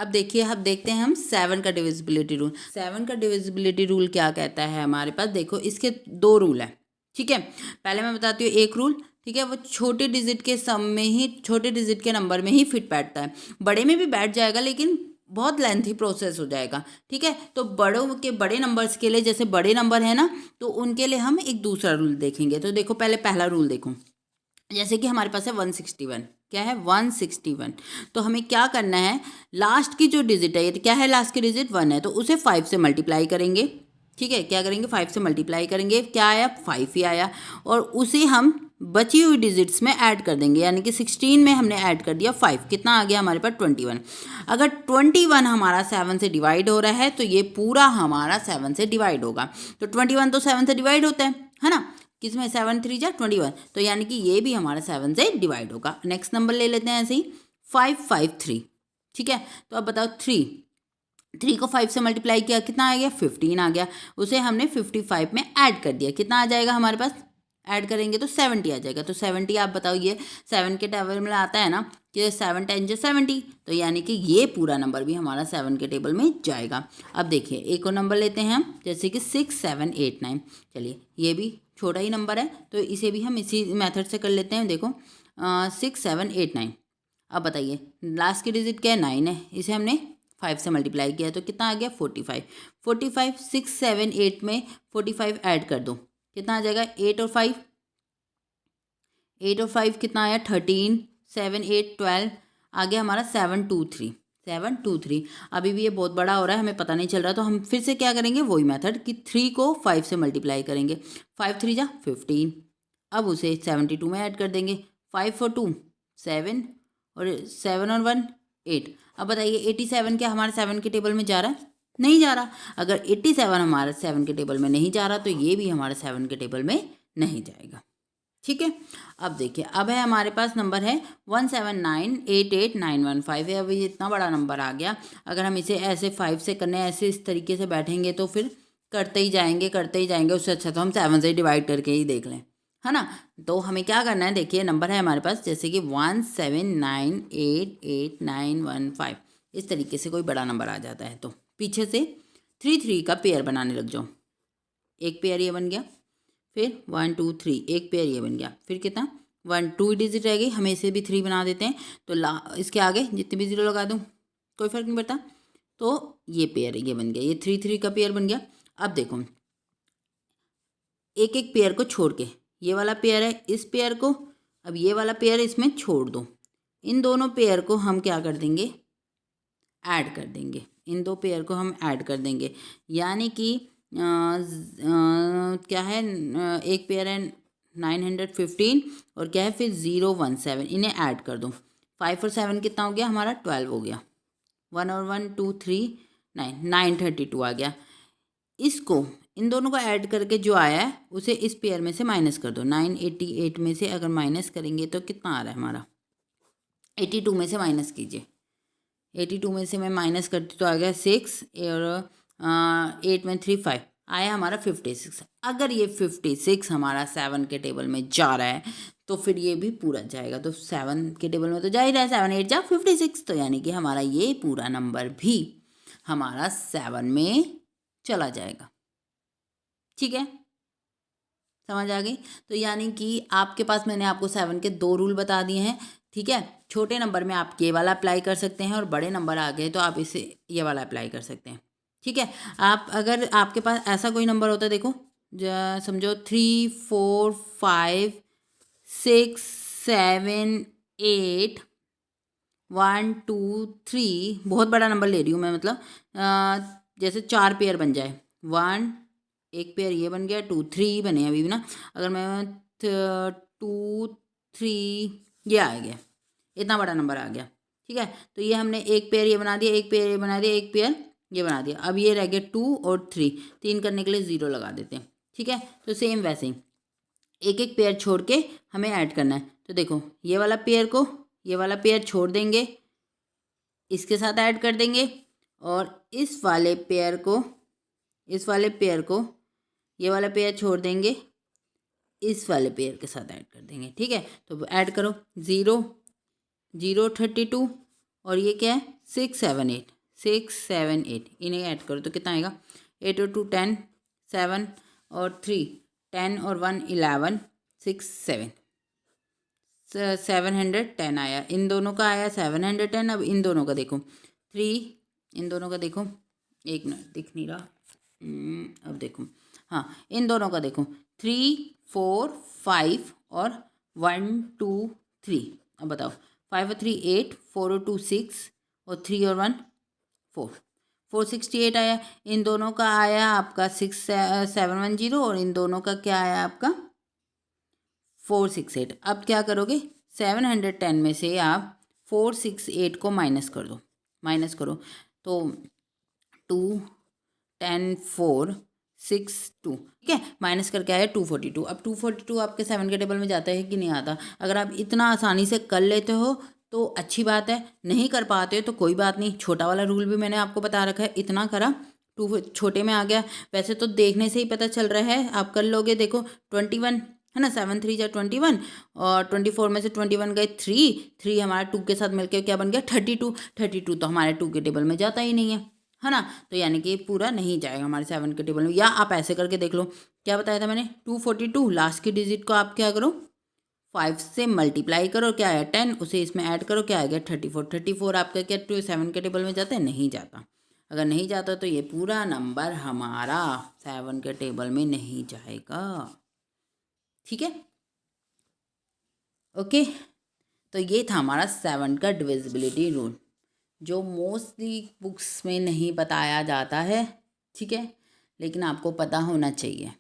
अब देखिए, अब देखते हैं हम 7 का डिविजिबिलिटी रूल। 7 का डिविजिबिलिटी रूल क्या कहता है हमारे पास, देखो इसके 2 रूल हैं, ठीक है। पहले मैं बताती हूँ एक रूल, ठीक है, वो छोटे डिजिट के सम में ही, छोटे डिजिट के नंबर में ही फिट बैठता है, बड़े में भी बैठ जाएगा लेकिन बहुत लेंथी प्रोसेस हो जाएगा, ठीक है। तो बड़ों के बड़े नंबर्स के लिए, जैसे बड़े नंबर है ना, तो उनके लिए हम एक दूसरा रूल देखेंगे। तो देखो पहले पहला रूल देखो, जैसे कि हमारे पास है 161, क्या है 161, तो हमें क्या करना है, लास्ट की जो डिजिट है, ये क्या है, लास्ट की डिजिट 1 है, तो उसे 5 से मल्टीप्लाई करेंगे, ठीक है। क्या करेंगे, 5 से मल्टीप्लाई करेंगे, क्या आया 5 ही आया, और उसे हम बची हुई डिजिट्स में ऐड कर देंगे, यानी कि 16 में हमने ऐड कर दिया 5, कितना आ गया हमारे पास 21। अगर 21 हमारा 7 से डिवाइड हो रहा है तो ये पूरा हमारा 7 से डिवाइड होगा, तो 21 तो 7 से डिवाइड होता है ना, किसमें 7 3 जा 21, तो यानी कि ये भी हमारा 7 से डिवाइड होगा। नेक्स्ट नंबर ले लेते हैं ऐसे ही 553, ठीक है। तो अब बताओ 3 को 5 से मल्टीप्लाई किया, कितना आ गया 15 आ गया, उसे हमने 55 में ऐड कर दिया, कितना आ जाएगा हमारे पास, ऐड करेंगे तो 70 आ जाएगा। तो 70 आप बताओ, ये 7 के टेबल में आता है ना कि 7 10 जो 70, तो यानी कि ये पूरा नंबर भी हमारा 7 के टेबल में जाएगा। अब देखिए एक और नंबर लेते हैं हम, जैसे कि 6 7 8 9, चलिए ये भी छोटा ही नंबर है तो इसे भी हम इसी मेथड से कर लेते हैं। देखो 6 7 8 9, अब बताइए लास्ट की डिजिट क्या है 9 है, इसे हमने 5 से मल्टीप्लाई किया तो कितना आ गया 45। 45 6 7 8 में 45 ऐड कर दो, कितना आ जाएगा 8 और 5, 8 और 5 कितना आया 13, 7 8 12, आ गया हमारा 7 2 3, 7 2 3। अभी भी ये बहुत बड़ा हो रहा है, हमें पता नहीं चल रहा, तो हम फिर से क्या करेंगे, वही मेथड कि 3 को 5 से मल्टीप्लाई करेंगे, 5 3 जा 15, अब उसे 72 में ऐड कर देंगे, 5 और 2 7, और 7 और 1 8। अब बताइए 87 क्या हमारे 7 के टेबल में जा रहा है, नहीं जा रहा। अगर 87 हमारे 7 के टेबल में नहीं जा रहा तो ये भी हमारे 7 के टेबल में नहीं जाएगा, ठीक है। अब देखिए, अब है हमारे पास नंबर है 1798891 है। अभी इतना बड़ा नंबर आ गया, अगर हम इसे ऐसे 5 से करने, ऐसे इस तरीके से बैठेंगे तो फिर करते ही जाएंगे करते ही जाएंगे, उससे अच्छा तो हम 7 से डिवाइड करके ही देख लें, है ना। तो हमें क्या करना है, देखिए नंबर है हमारे पास जैसे कि 1798891 इस तरीके से कोई बड़ा नंबर आ जाता है तो पीछे से 3 का पेयर बनाने लग जाओ, एक पेयर ये बन गया, फिर 1 2 3 एक पेयर ये बन गया, फिर कितना 1 2 डिजिट रह गई, हमें इसे भी 3 बना देते हैं, तो इसके आगे जितने भी जीरो लगा दूँ कोई फर्क नहीं पड़ता, तो ये पेयर ये बन गया, ये 3 का पेयर बन गया। अब देखो एक एक पेयर को छोड़ के, ये वाला पेयर है इस पेयर को, अब ये वाला पेयर इसमें छोड़ दो, इन दोनों पेयर को हम क्या कर देंगे, ऐड कर देंगे, इन दो पेयर को हम ऐड कर देंगे, यानी कि क्या है, एक पेयर है 915 और क्या है फिर 017, इन्हें ऐड कर दो, 5 और 7 कितना हो गया हमारा 12 हो गया, 1 और 1 2 3 932 आ गया। इसको इन दोनों को ऐड करके जो आया है उसे इस पेयर में से माइनस कर दो, 988 में से अगर माइनस करेंगे तो कितना आ रहा है हमारा, 82 में से माइनस कीजिए, 82 में से मैं माइनस करती तो आ गया 6 और 8 में 3 5, आया हमारा 56। अगर ये 56 हमारा 7 के टेबल में जा रहा है तो फिर ये भी पूरा जाएगा, तो 7 के टेबल में तो जा ही रहा है, 7 8 जा 56, तो यानी कि हमारा ये पूरा नंबर भी हमारा 7 में चला जाएगा, ठीक है, समझ आ गई। तो यानी कि आपके पास मैंने आपको 7 के 2 रूल बता दिए हैं, ठीक है। छोटे नंबर में आप ये वाला अप्लाई कर सकते हैं और बड़े नंबर आ गए तो आप इसे ये वाला अप्लाई कर सकते हैं, ठीक है। आप अगर आपके पास ऐसा कोई नंबर होता है, देखो समझो 3 4 5 6 7 8 1 2 3, बहुत बड़ा नंबर ले रही हूँ मैं, मतलब जैसे 4 पेयर बन जाए, 1 एक पेयर ये बन गया, 2 3 बने अभी भी ना, अगर मैं 2 3 ये आ गया, इतना बड़ा नंबर आ गया, ठीक है। तो ये हमने एक पेयर ये बना दिया, एक पेयर ये बना दिया, एक पेयर ये बना दिया, अब ये रह गया 2 और 3, 3 करने के लिए 0 लगा देते हैं, ठीक है। तो सेम वैसे ही एक एक पेयर छोड़ के हमें ऐड करना है, तो देखो ये वाला पेयर को ये वाला पेयर छोड़ देंगे, इसके साथ ऐड कर देंगे, और इस वाले पेयर को ये वाला पेयर छोड़ देंगे, इस वाले पेयर के साथ ऐड कर देंगे, ठीक है। तो ऐड करो 0 0 32 और ये क्या है 6 7 8 इन्हें ऐड करो तो कितना आएगा 8 और 2 10 7 और 3 10 और 1 11 6 7 710 आया। इन दोनों का आया 710। अब इन दोनों का देखो 3 इन दोनों का देखो एक मिनट दिख नहीं रहा अब देखो हाँ इन दोनों का देखो 3 4 5 और 1 2 3। अब बताओ 5 और 3 8 4 और 2 6 और 3 और 1 4 468 आया। इन दोनों का आया आपका 6710 और इन दोनों का क्या आया आपका 468। अब क्या करोगे 710 में से आप 468 को माइनस कर दो। माइनस करो तो 2 10 4 6 2 ठीक है। माइनस करके आया 242। अब 242 आपके 7 के टेबल में जाता है कि नहीं आता। अगर आप इतना आसानी से कर लेते हो तो अच्छी बात है, नहीं कर पाते हो तो कोई बात नहीं। छोटा वाला रूल भी मैंने आपको बता रखा है, इतना करा 2 छोटे में आ गया। वैसे तो देखने से ही पता चल रहा है, आप कर लोगे। देखो 21 है ना, 7 3 जा 21 और 24 में से 21 गए 3 हमारा 2 के साथ मिलकर क्या बन गया 32 तो हमारे 2 के टेबल में जाता ही नहीं है ना। तो यानी कि पूरा नहीं जाएगा हमारे 7 के टेबल में। या आप ऐसे करके देख लो, क्या बताया था मैंने 242 लास्ट की डिजिट को आप क्या करो 5 से मल्टीप्लाई करो, क्या आया 10, उसे इसमें ऐड करो, क्या आ गया 34 आपका क्या 7 के टेबल में जाता है, नहीं जाता। अगर नहीं जाता तो ये पूरा नंबर हमारा 7 के टेबल में नहीं जाएगा। ठीक है, ओके। तो ये था हमारा 7 का डिविजिबिलिटी रूल, जो मोस्टली बुक्स में नहीं बताया जाता है। ठीक है, लेकिन आपको पता होना चाहिए।